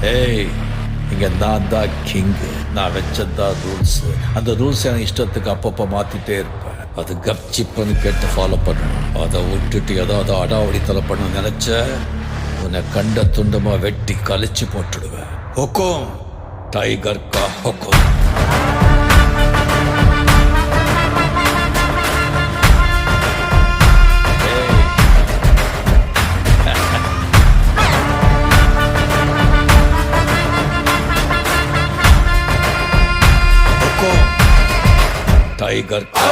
ஏய், இங்க நான் தான் கிங்கு. நான் வச்சதான் ரூல்ஸ். அந்த ரூல்ஸ் என் இஷ்டத்துக்கு அப்பப்போ மாத்திட்டே இருப்பேன். அது கப்சிப்புன்னு கேட்டு ஃபாலோ பண்ணணும். அதை விட்டுட்டு ஏதாவது அடாவடித்தலை பண்ண நினைச்ச உன்னை கண்ட துண்டமா வெட்டி கழிச்சு போட்டுடுவேன். ஹுக்கும், டைகர் கா ஹுக்கும். टाइगर का